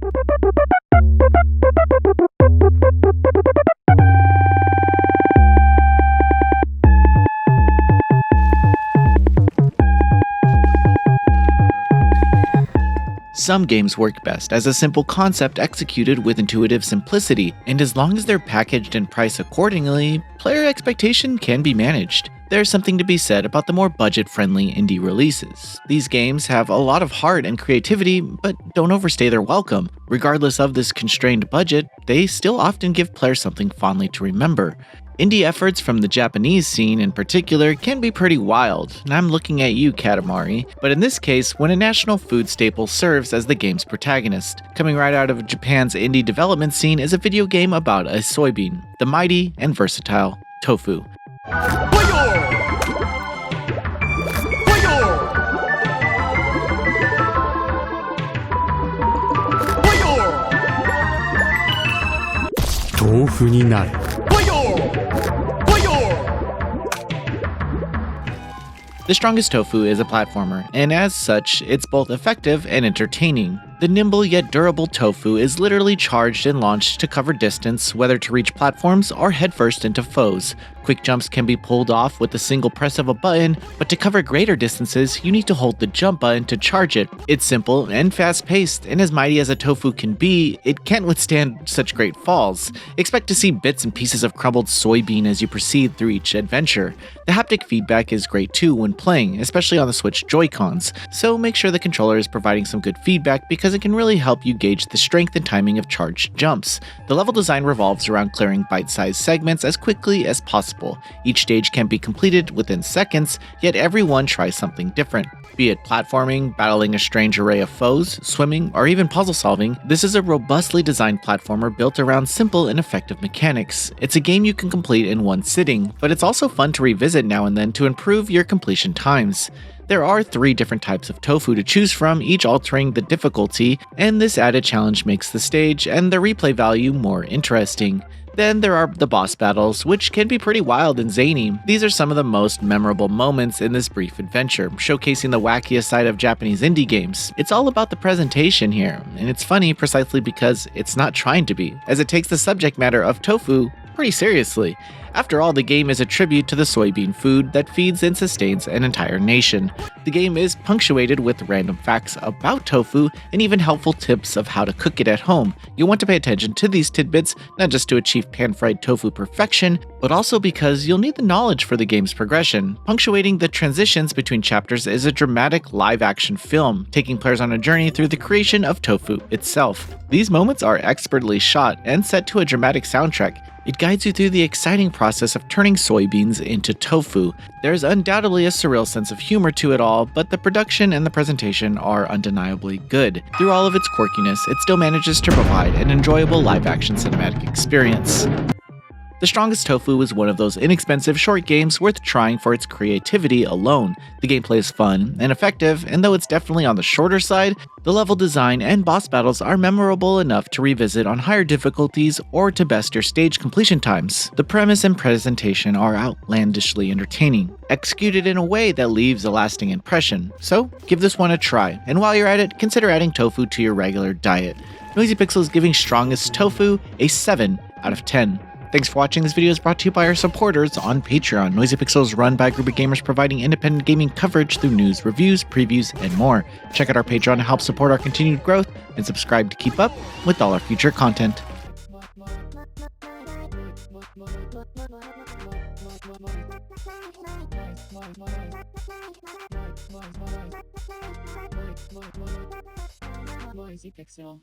Some games work best as a simple concept executed with intuitive simplicity, and as long as they're packaged and priced accordingly, player expectation can be managed. There's something to be said about the more budget-friendly indie releases. These games have a lot of heart and creativity, but don't overstay their welcome. Regardless of this constrained budget, they still often give players something fondly to remember. Indie efforts from the Japanese scene in particular can be pretty wild, and I'm looking at you, Katamari, but in this case, when a national food staple serves as the game's protagonist. Coming right out of Japan's indie development scene is a video game about a soybean, the mighty and versatile tofu. Tofu になる。The Strongest TOFU is a platformer, and as such, it's both effective and entertaining. The nimble yet durable tofu is literally charged and launched to cover distance, whether to reach platforms or headfirst into foes. Quick jumps can be pulled off with a single press of a button, but to cover greater distances, you need to hold the jump button to charge it. It's simple and fast-paced, and as mighty as a tofu can be, it can't withstand such great falls. Expect to see bits and pieces of crumbled soybean as you proceed through each adventure. The haptic feedback is great too when playing, especially on the Switch Joy-Cons, so make sure the controller is providing some good feedback because it can really help you gauge the strength and timing of charged jumps. The level design revolves around clearing bite-sized segments as quickly as possible. Each stage can be completed within seconds, yet every one tries something different. Be it platforming, battling a strange array of foes, swimming, or even puzzle solving, this is a robustly designed platformer built around simple and effective mechanics. It's a game you can complete in one sitting, but it's also fun to revisit now and then to improve your completion times. There are 3 different types of tofu to choose from, each altering the difficulty, and this added challenge makes the stage and the replay value more interesting. Then there are the boss battles, which can be pretty wild and zany. These are some of the most memorable moments in this brief adventure, showcasing the wackiest side of Japanese indie games. It's all about the presentation here, and it's funny precisely because it's not trying to be, as it takes the subject matter of tofu pretty seriously. After all, the game is a tribute to the soybean food that feeds and sustains an entire nation. The game is punctuated with random facts about tofu and even helpful tips of how to cook it at home. You'll want to pay attention to these tidbits, not just to achieve pan-fried tofu perfection, but also because you'll need the knowledge for the game's progression. Punctuating the transitions between chapters is a dramatic live-action film, taking players on a journey through the creation of tofu itself. These moments are expertly shot and set to a dramatic soundtrack. It guides you through the exciting process of turning soybeans into tofu. There's undoubtedly a surreal sense of humor to it all, but the production and the presentation are undeniably good. Through all of its quirkiness, it still manages to provide an enjoyable live-action cinematic experience. The Strongest TOFU is one of those inexpensive short games worth trying for its creativity alone. The gameplay is fun and effective, and though it's definitely on the shorter side, the level design and boss battles are memorable enough to revisit on higher difficulties or to best your stage completion times. The premise and presentation are outlandishly entertaining, executed in a way that leaves a lasting impression. So give this one a try, and while you're at it, consider adding tofu to your regular diet. Noisy Pixel is giving Strongest TOFU a 7 out of 10. Thanks for watching. This video is brought to you by our supporters on Patreon. Noisy Pixel is run by a group of gamers providing independent gaming coverage through news, reviews, previews, and more. Check out our Patreon to help support our continued growth, and subscribe to keep up with all our future content. Noisy Pixel.